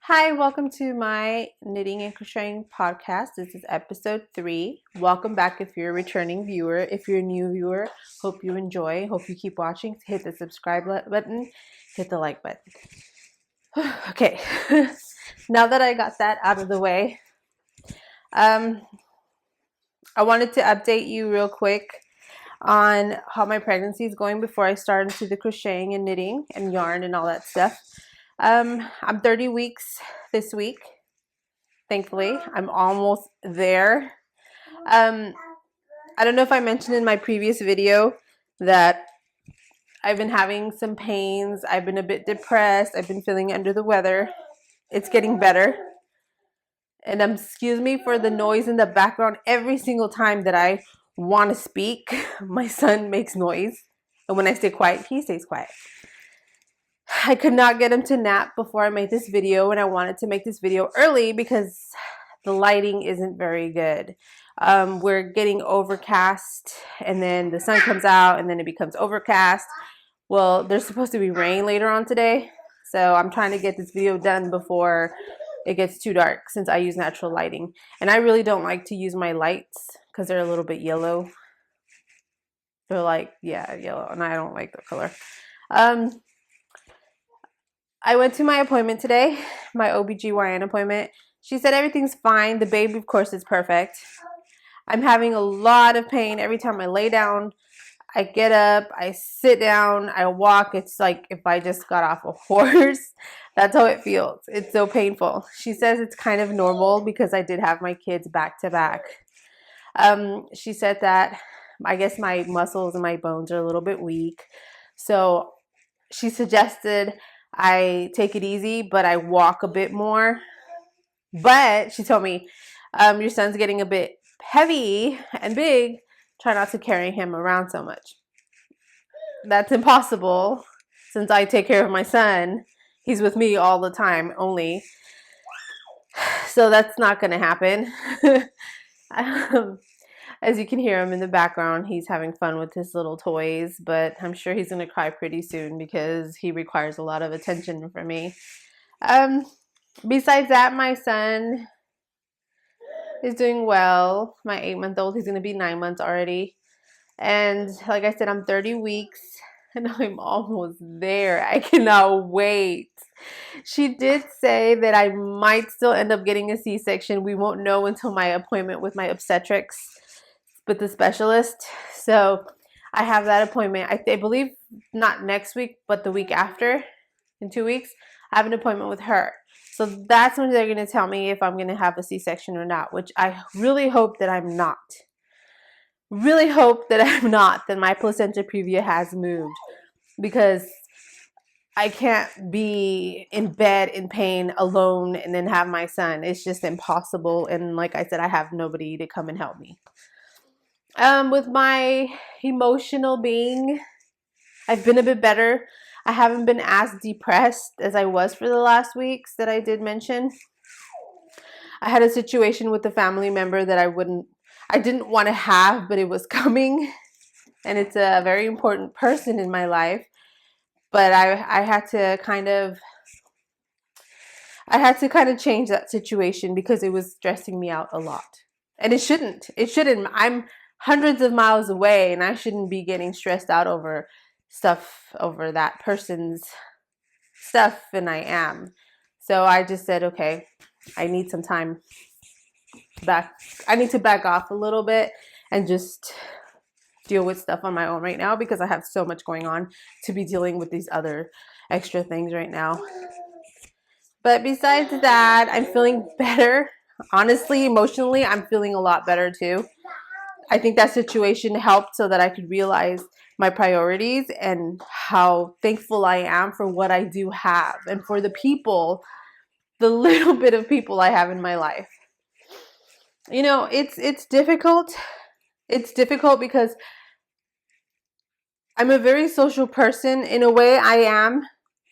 Hi, welcome to my knitting and crocheting podcast. This is episode 3. Welcome back if you're a returning viewer. If you're a new viewer, hope you enjoy. Hope you keep watching. Hit the subscribe button, hit the like button. Okay, now that I got that out of the way, I wanted to update you real quick on how my pregnancy is going before I start into the crocheting and knitting and yarn and all that stuff. I'm 30 weeks this week. Thankfully, I'm almost there. I don't know if I mentioned in my previous video that I've been having some pains. I've been a bit depressed. I've been feeling under the weather. It's getting better. And excuse me for the noise in the background. Every single time that I want to speak, my son makes noise. And when I stay quiet, he stays quiet. I could not get him to nap before I made this video, and I wanted to make this video early because the lighting isn't very good. We're getting overcast, and then the sun comes out, and then it becomes overcast. Well, there's supposed to be rain later on today, so I'm trying to get this video done before it gets too dark since I use natural lighting. And I really don't like to use my lights because they're a little bit yellow. They're like, yeah, yellow, and I don't like the color. I went to my appointment today, my OBGYN appointment. She said everything's fine. The baby, of course, is perfect. I'm having a lot of pain every time I lay down. I get up, I sit down, I walk. It's like if I just got off a horse. That's how it feels. It's so painful. She says it's kind of normal because I did have my kids back to back. She said that I guess my muscles and my bones are a little bit weak. So she suggested I take it easy, but I walk a bit more. But she told me, your son's getting a bit heavy and big. Try not to carry him around so much. That's impossible since I take care of my son. He's with me all the time only. So that's not going to happen. As you can hear him in the background, he's having fun with his little toys, but I'm sure he's going to cry pretty soon because he requires a lot of attention from me. Besides that, my son is doing well. My 8-month-old, he's going to be 9 months already. And like I said, I'm 30 weeks and I'm almost there. I cannot wait. She did say that I might still end up getting a C-section. We won't know until my appointment with my obstetrics, with the specialist. So I have that appointment. I believe not next week, but the week after, in 2 weeks, I have an appointment with her. So that's when they're going to tell me if I'm going to have a C-section or not, which I really hope that I'm not. Really hope that I'm not, that my placenta previa has moved, because I can't be in bed in pain alone and then have my son. It's just impossible. And like I said, I have nobody to come and help me. With my emotional being, I've been a bit better. I haven't been as depressed as I was for the last weeks that I did mention. I had a situation with a family member that I didn't want to have, but it was coming. And it's a very important person in my life. But I had to kind of change that situation because it was stressing me out a lot. And it shouldn't. It shouldn't. I'm hundreds of miles away and I shouldn't be getting stressed out over stuff, over that person's stuff, and I am. So I just said, okay, I need some time back. I need to back off a little bit and just deal with stuff on my own right now because I have so much going on to be dealing with these other extra things right now. But besides that, I'm feeling better. Honestly, emotionally, I'm feeling a lot better too. I think that situation helped so that I could realize my priorities and how thankful I am for what I do have and for the people, the little bit of people I have in my life. You know, it's difficult. It's difficult because I'm a very social person. In a way I am,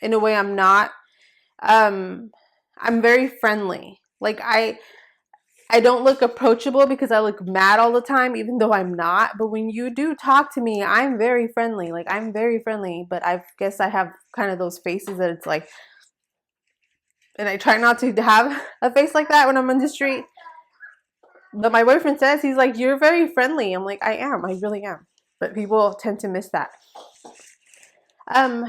in a way I'm not. I'm very friendly. Like I don't look approachable because I look mad all the time, even though I'm not. But when you do talk to me, I'm very friendly. Like, I'm very friendly. But I guess I have kind of those faces that it's like, And I try not to have a face like that when I'm on the street. But my boyfriend says, he's like, you're very friendly. I'm like, I am. I really am. But people tend to miss that. I'm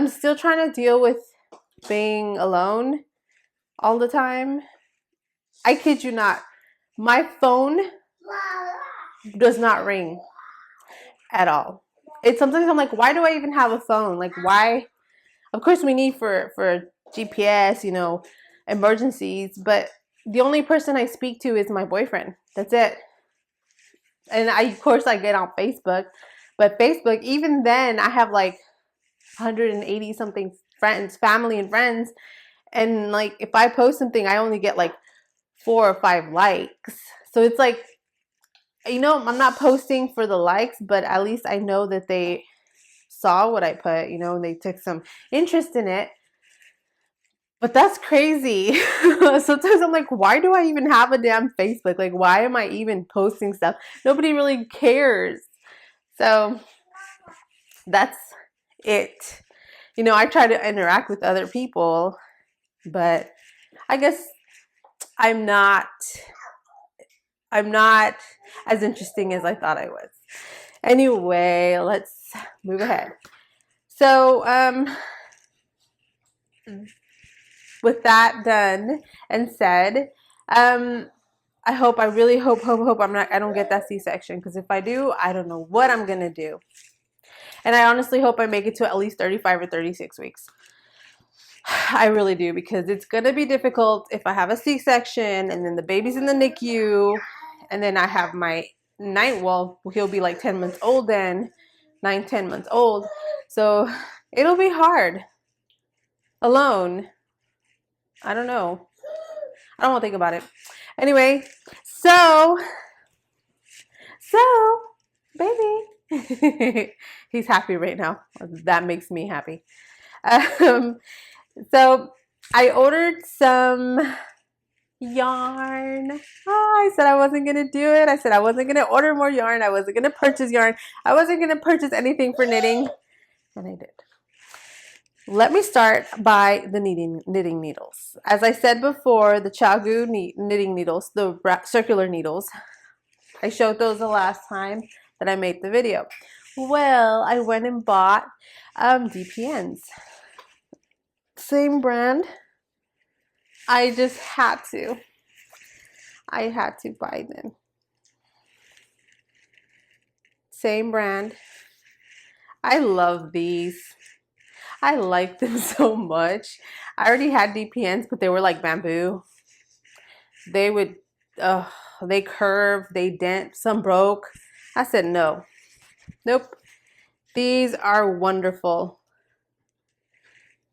still trying to deal with being alone all the time. I kid you not. My phone does not ring at all. It's sometimes I'm like, why do I even have a phone? Like, why? Of course we need for GPS, you know, emergencies, but the only person I speak to is my boyfriend. That's it. And of course I get on Facebook, but Facebook, even then I have like 180 something friends, family and friends. And like, if I post something, I only get like 4 or 5 likes. So it's like, you know, I'm not posting for the likes, but at least I know that they saw what I put, you know, and they took some interest in it. But that's crazy. Sometimes I'm like, why do I even have a damn Facebook? Like, why am I even posting stuff? Nobody really cares. So that's it. You know, I try to interact with other people, but I guess I'm not as interesting as I thought I was. Anyway, let's move ahead. So, with that done and said, I really hope I don't get that C-section, because if I do, I don't know what I'm gonna do. And I honestly hope I make it to at least 35 or 36 weeks. I really do, because it's gonna be difficult if I have a C-section and then the baby's in the NICU, and then I have my he'll be like 10 months old then, 9-10 months old. So it'll be hard alone. I don't know. I don't want to think about it. Anyway, so baby, he's happy right now. That makes me happy. So I ordered some yarn. Oh, I said I wasn't gonna do it. I said I wasn't gonna order more yarn. I wasn't gonna purchase yarn. I wasn't gonna purchase anything for knitting, and I did. Let me start by the knitting needles. As I said before, the Chagu knitting needles, the circular needles, I showed those the last time that I made the video. Well, I went and bought DPNs. Same brand. I just had to. I had to buy them. Same brand. I love these. I like them so much. I already had DPNs, but they were like bamboo. They curve, they dent, some broke. I said no. Nope. These are wonderful.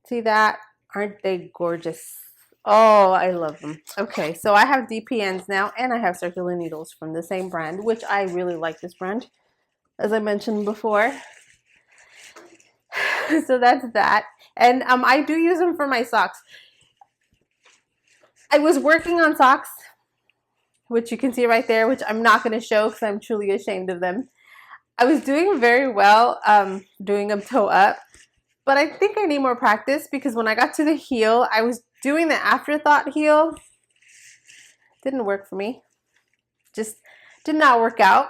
See that? Aren't they gorgeous? Oh, I love them. Okay, so I have DPNs now, and I have circular needles from the same brand, which I really like this brand, as I mentioned before. So that's that. And I do use them for my socks. I was working on socks, which you can see right there, which I'm not going to show because I'm truly ashamed of them. I was doing very well doing them toe up, but I think I need more practice, because when I got to the heel, I was doing the afterthought heel. Didn't work for me. Just did not work out.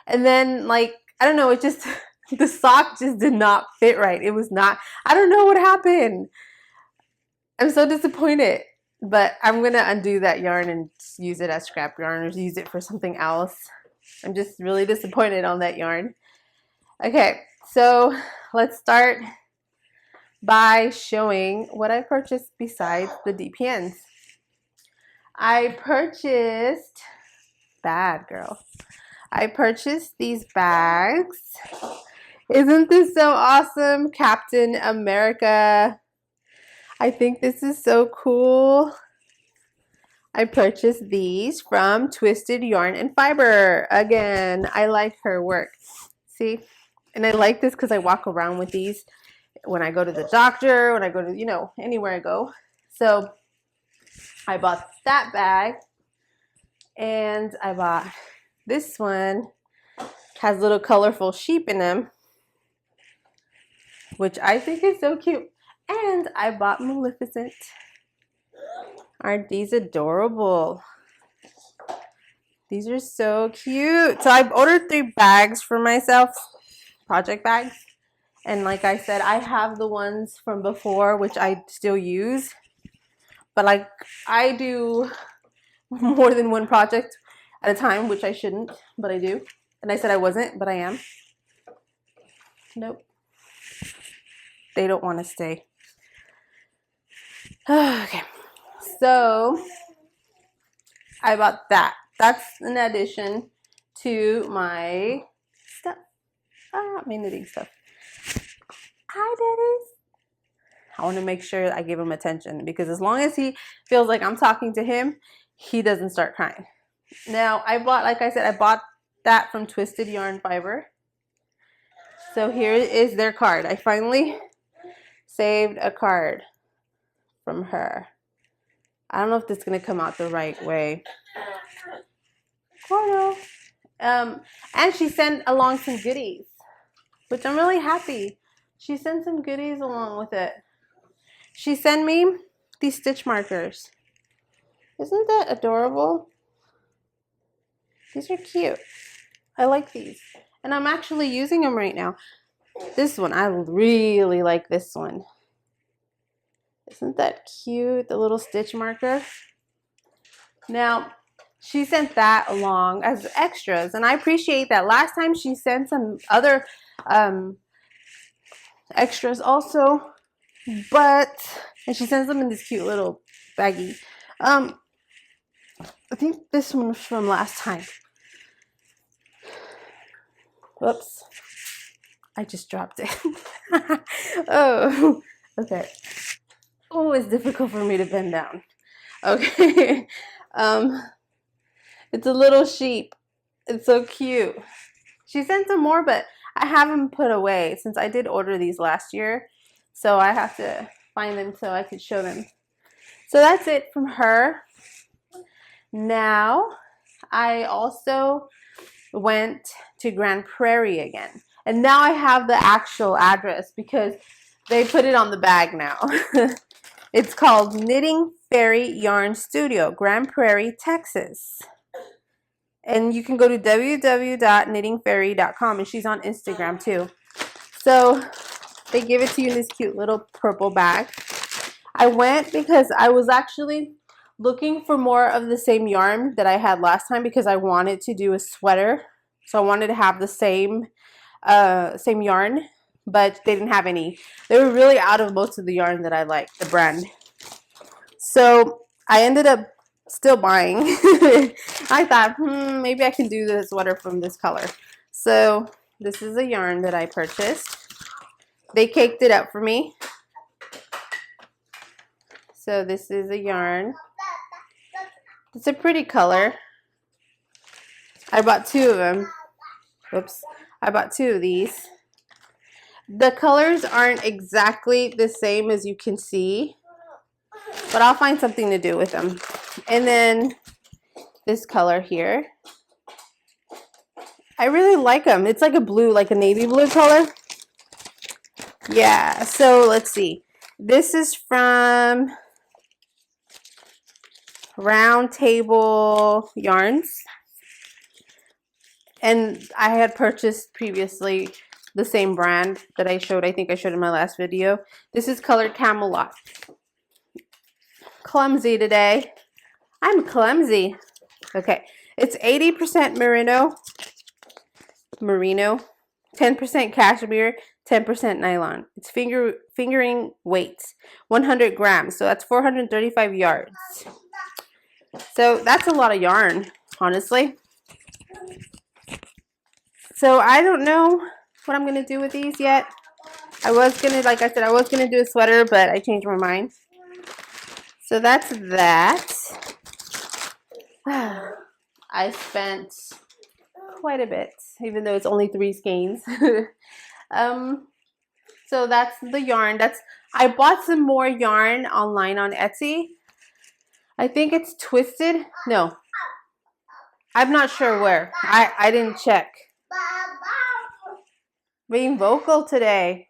And then, like, I don't know, it just, the sock just did not fit right. It was not, I don't know what happened. I'm so disappointed, but I'm going to undo that yarn and use it as scrap yarn or use it for something else. I'm just really disappointed on that yarn. Okay, so let's start by showing what I purchased besides the DPNs. I purchased, bad girl, I purchased these bags. Isn't this so awesome? Captain America. I think this is so cool. I purchased these from Twisted Yarn and Fiber. Again, I like her work. See? And I like this because I walk around with these when I go to the doctor, when I go to, you know, anywhere I go. So I bought that bag, and I bought this one. It has little colorful sheep in them. which I think is so cute. And I bought Maleficent. Aren't these adorable? These are so cute. So I've ordered 3 bags for myself, project bags. And like I said, I have the ones from before, which I still use. But like I do more than one project at a time, which I shouldn't, but I do. And I said I wasn't, but I am. Nope. They don't want to stay. Okay. So I bought that. That's in addition to my stuff. My knitting stuff. Hi, daddies. I want to make sure I give him attention because as long as he feels like I'm talking to him, he doesn't start crying. Now, I bought, like I said, I bought that from Twisted Yarn Fiber. So here is their card. I finally saved a card from her. I don't know if this is going to come out the right way. Portal. And she sent along some goodies, which I'm really happy. She sent some goodies along with it. She sent me these stitch markers. Isn't that adorable? These are cute. I like these. And I'm actually using them right now. This one, I really like this one. Isn't that cute? The little stitch marker. Now, she sent that along as extras. And I appreciate that. Last time she sent some other extras also. And she sends them in this cute little baggie. I think this one was from last time. Whoops. I just dropped it. Oh, okay. Oh, it's difficult for me to bend down. Okay. It's a little sheep. It's so cute. She sent some more, but I have them put away since I did order these last year. So I have to find them so I could show them. So that's it from her. Now, I also went to Grand Prairie again. And now I have the actual address because they put it on the bag now. It's called Knitting Fairy Yarn Studio, Grand Prairie, Texas. And you can go to www.knittingfairy.com, and she's on Instagram too. So they give it to you in this cute little purple bag. I went because I was actually looking for more of the same yarn that I had last time because I wanted to do a sweater. So I wanted to have the same yarn, but they didn't have any. They were really out of most of the yarn that I liked, the brand. So I ended up still buying. I thought, maybe I can do the sweater from this color. So this is a yarn that I purchased. They caked it up for me. So this is a yarn. It's a pretty color. I bought 2 of them. Whoops. I bought 2 of these. The colors aren't exactly the same as you can see, but I'll find something to do with them. And then this color here. I really like them. It's like a blue, like a navy blue color. Yeah, so let's see. This is from Round Table Yarns. And I had purchased previously the same brand that I showed. I think I showed in my last video. This is colored Camelot. Clumsy today. I'm clumsy. Okay. It's 80% merino, 10% cashmere, 10% nylon. It's fingering weights, 100 grams. So that's 435 yards. So that's a lot of yarn, honestly. So I don't know what I'm going to do with these yet. I was going to, like I said, I was going to do a sweater, but I changed my mind. So that's that. I spent quite a bit, even though it's only 3 skeins. So that's the yarn. I bought some more yarn online on Etsy. I think it's Twisted. No, I'm not sure where. I didn't check. Being vocal today.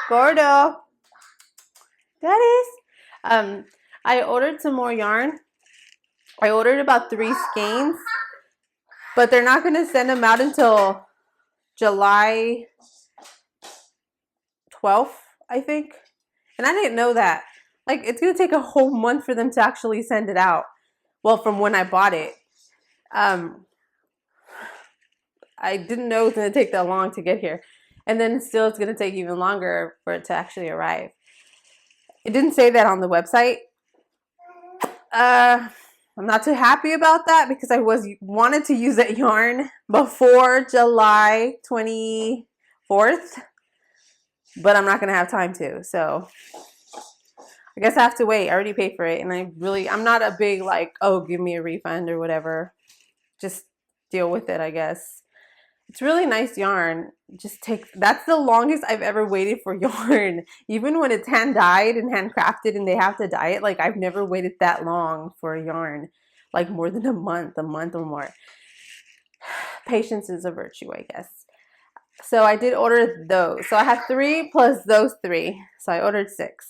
Gordo. Daddies. I ordered some more yarn. I ordered about 3 skeins, but they're not going to send them out until July 12th, I think. And I didn't know that. Like, it's going to take a whole month for them to actually send it out. Well, from when I bought it. I didn't know it was going to take that long to get here. And then still it's going to take even longer for it to actually arrive. It didn't say that on the website. I'm not too happy about that because I wanted to use that yarn before July 24th. But I'm not going to have time to. So I guess I have to wait. I already paid for it. And I'm not a big like, oh, give me a refund or whatever. Just deal with it, I guess. It's really nice yarn. That's the longest I've ever waited for yarn. Even when it's hand dyed and handcrafted and they have to dye it, like I've never waited that long for a yarn. Like more than a month or more. Patience is a virtue, I guess. So I did order those. So I have 3 plus those 3. So I ordered 6.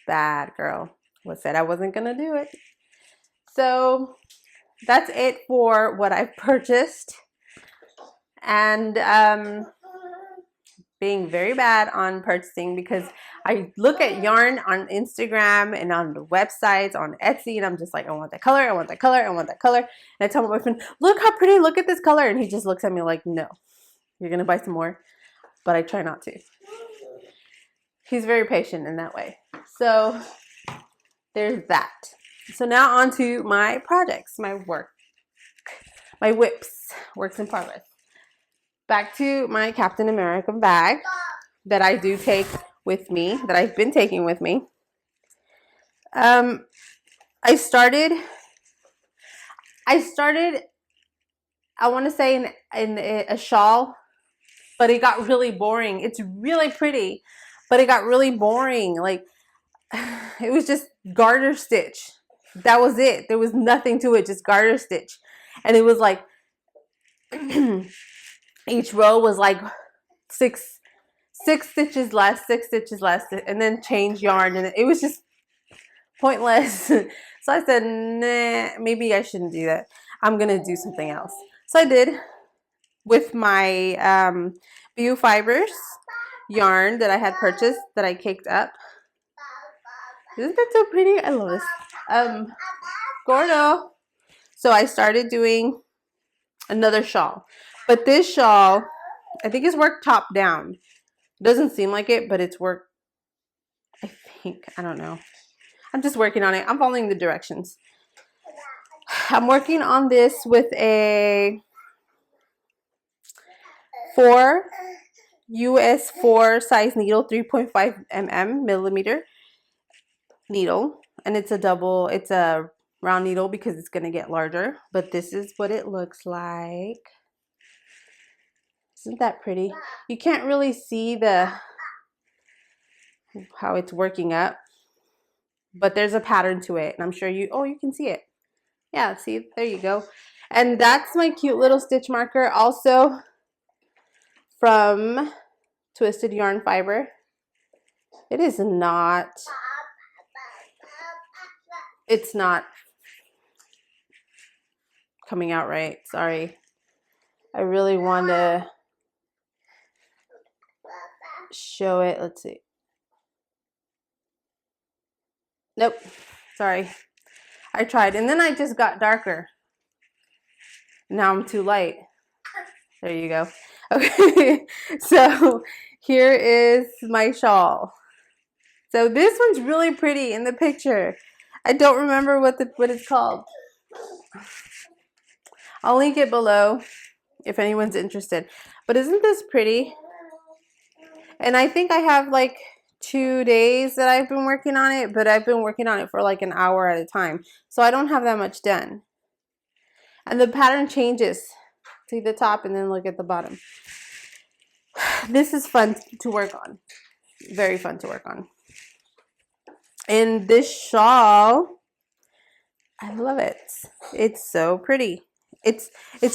Bad girl. I said I wasn't gonna do it. So that's it for what I've purchased. And being very bad on purchasing because I look at yarn on Instagram and on the websites, on Etsy, and I'm just like, I want that color, I want that color, I want that color. And I tell my boyfriend, look how pretty, look at this color. And he just looks at me like, no, you're going to buy some more. But I try not to. He's very patient in that way. So there's that. So now on to my projects, my work, my whips, works in progress. Back to my Captain America bag that I do take with me, that I've been taking with me. I started, I want to say in a shawl, but it got really boring. It's really pretty, but it got really boring. Like, it was just garter stitch. That was it. There was nothing to it, just garter stitch. And it was like, each row was like six stitches less, 6 stitches less, and then change yarn. And it was just pointless. So I said, nah, maybe I shouldn't do that. I'm going to do something else. So I did with my BU Fibers yarn that I had purchased that I caked up. Isn't that so pretty? I love this. Gordo. So I started doing another shawl. But this shawl, I think, is worked top down. It doesn't seem like it, but it's worked, I think. I don't know. I'm just working on it. I'm following the directions. I'm working on this with a US 4 size needle, 3.5 millimeter needle. And it's a round needle because it's going to get larger. But this is what it looks like. Isn't that pretty? You can't really see how it's working up, but there's a pattern to it, and I'm sure you can see it. Yeah, see, there you go. And that's my cute little stitch marker, also from Twisted Yarn Fiber. It is not, it's not coming out right. Sorry. I really want to show it. Let's see. Nope. Sorry. I tried. And then I just got darker. Now I'm too light. There you go. Okay. So here is my shawl. So this one's really pretty in the picture. I don't remember what it's called. I'll link it below if anyone's interested. But isn't this pretty? And I think I have like 2 days that I've been working on it, but I've been working on it for like an hour at a time. So I don't have that much done. And the pattern changes. See the top and then look at the bottom. This is fun to work on. Very fun to work on. And this shawl, I love it. It's so pretty. It's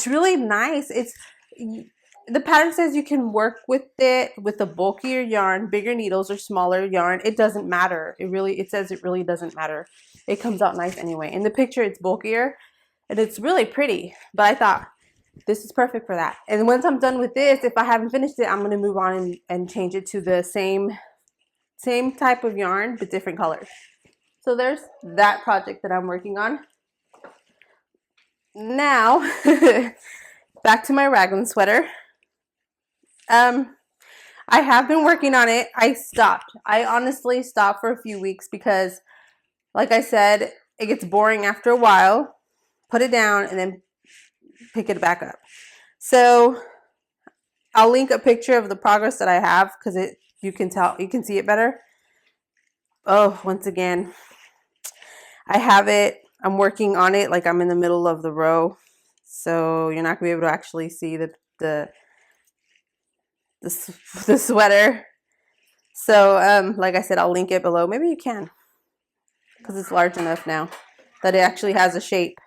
really nice. the pattern says you can work with it with a bulkier yarn, bigger needles, or smaller yarn. It doesn't matter. It says it really doesn't matter. It comes out nice anyway. In the picture, it's bulkier and it's really pretty. But I thought this is perfect for that. And once I'm done with this, if I haven't finished it, I'm going to move on and change it to the same type of yarn but different colors. So there's that project that I'm working on. Now, back to my Ragam sweater. I have been working on it. I stopped. I honestly stopped for a few weeks because, like I said, it gets boring after a while. Put it down and then pick it back up. So I'll link a picture of the progress that I have because you can see it better. Oh, once again, I have it. I'm working on it like I'm in the middle of the row. So you're not gonna be able to actually see the sweater. So like I said, I'll link it below. Maybe you can, because it's large enough now that it actually has a shape.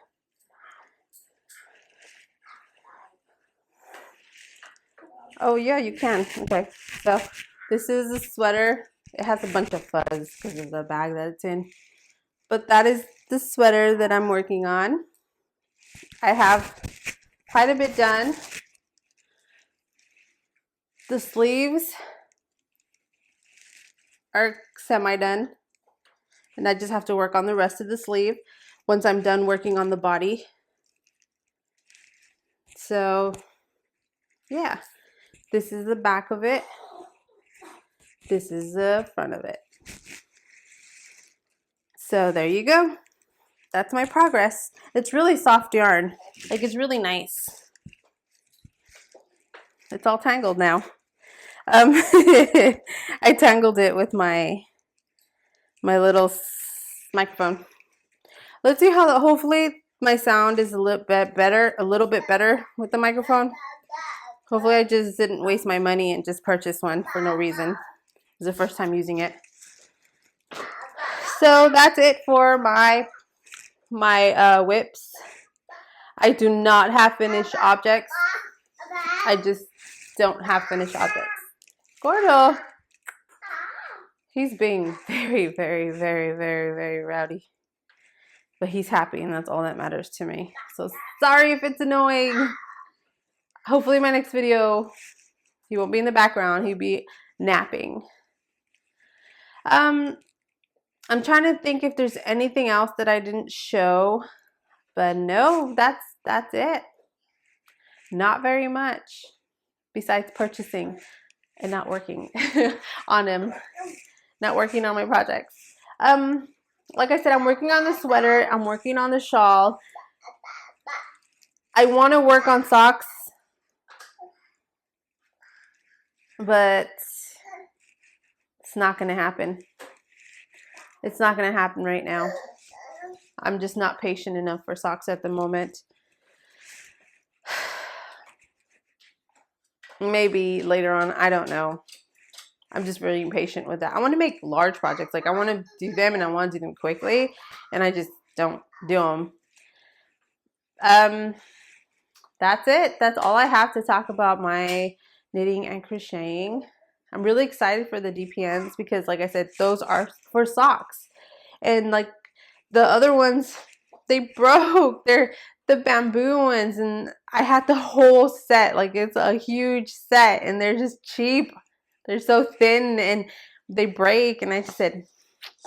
Oh yeah, you can. Okay, so this is a sweater. It has a bunch of fuzz because of the bag that it's in, but that is the sweater that I'm working on. I have quite a bit done. The sleeves are semi-done, and I just have to work on the rest of the sleeve once I'm done working on the body. So yeah, this is the back of it. This is the front of it. So there you go. That's my progress. It's really soft yarn. Like, it's really nice. It's all tangled now. I tangled it with my little microphone. Let's see how hopefully my sound is a little bit better with the microphone. Hopefully I just didn't waste my money and just purchase one for no reason. It's the first time using it. So that's it for my whips. I do not have finished objects. I just don't have finished objects. Gordo. He's being very, very, very, very, very rowdy. But he's happy, and that's all that matters to me. So sorry if it's annoying. Hopefully my next video, he won't be in the background. He'll be napping. I'm trying to think if there's anything else that I didn't show. But no, that's it. Not very much. Besides purchasing and not working on him. Not working on my projects. Like I said, I'm working on the sweater. I'm working on the shawl. I want to work on socks, but it's not going to happen. It's not going to happen right now. I'm just not patient enough for socks at the moment. Maybe later on. I don't know. I'm just really impatient with that. I want to make large projects. Like, I want to do them, and I want to do them quickly, and I just don't do them. That's it. That's all I have to talk about my knitting and crocheting. I'm really excited for the DPNs because, like I said, those are for socks. And like the other ones, they broke. They're the bamboo ones, and I had the whole set. Like, it's a huge set, and they're just cheap. They're so thin, and they break. And I just said,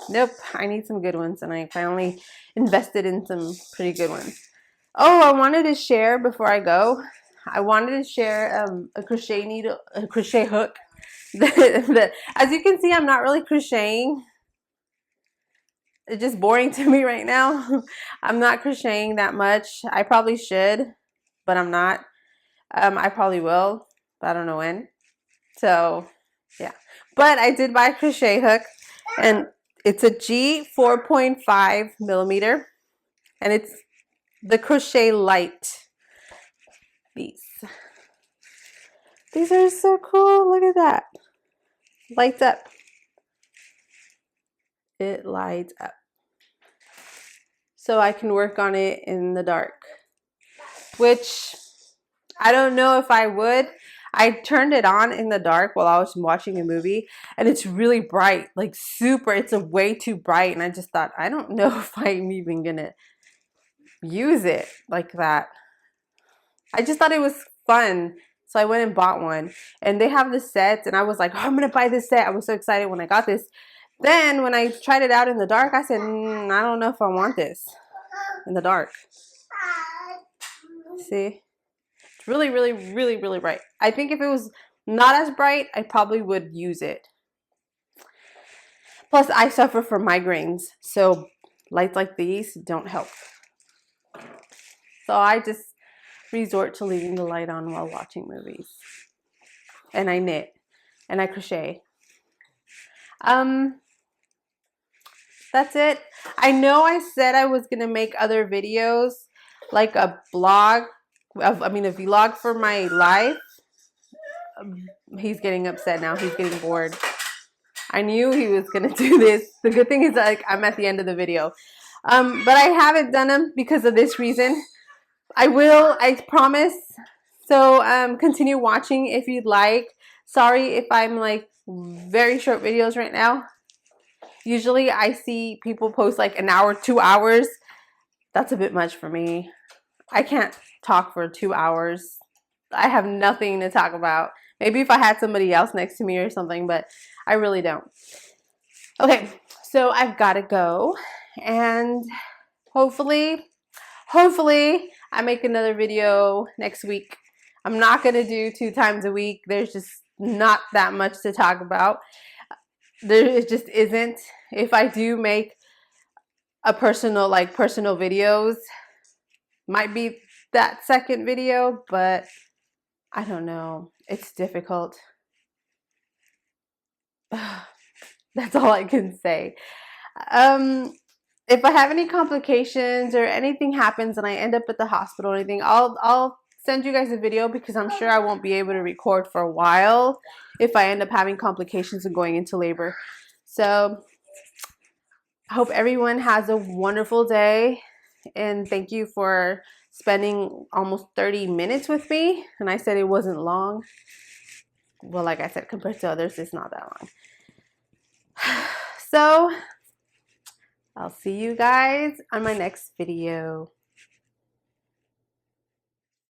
nope, I need some good ones. And I finally invested in some pretty good ones. Oh, I wanted to share before I go. I wanted to share a crochet hook. As you can see, I'm not really crocheting. It's just boring to me right now. I'm not crocheting that much. I probably should, but I'm not. I probably will, but I don't know when. So, yeah. But I did buy a crochet hook, and it's a G 4.5 millimeter, and it's the Crochet Light. These are so cool. Look at that. Lights up. It lights up. So I can work on it in the dark, which I don't know if I would. I turned it on in the dark while I was watching a movie, and it's really bright, like super, it's a way too bright. And I just thought, I don't know if I'm even gonna use it like that. I just thought it was fun. So I went and bought one, and they have the sets, and I was like, oh, I'm gonna buy this set. I was so excited when I got this. Then when I tried it out in the dark, I said, I don't know if I want this in the dark. See? It's really, really, really, really bright. I think if it was not as bright, I probably would use it. Plus, I suffer from migraines, so lights like these don't help. So I just resort to leaving the light on while watching movies. And I knit and I crochet. That's it. I know I said I was gonna make other videos, like a blog, a vlog for my life. He's getting upset now. He's getting bored. I knew he was gonna do this. The good thing is, like, I'm at the end of the video. But I haven't done them because of this reason. I will, I promise. So continue watching if you'd like. Sorry if I'm like very short videos right now. Usually I see people post like an hour, 2 hours. That's a bit much for me. I can't talk for 2 hours. I have nothing to talk about. Maybe if I had somebody else next to me or something, but I really don't. Okay, so I've got to go, and hopefully I make another video next week. I'm not going to do 2 times a week. There's just not that much to talk about. It just isn't. If I do make a personal videos, might be that second video, but I don't know. It's difficult. That's all I can say. If I have any complications or anything happens and I end up at the hospital or anything, I'll send you guys a video, because I'm sure I won't be able to record for a while if I end up having complications and going into labor. So I hope everyone has a wonderful day, and thank you for spending almost 30 minutes with me. And I said it wasn't long. Well, like I said, compared to others, it's not that long. So I'll see you guys on my next video.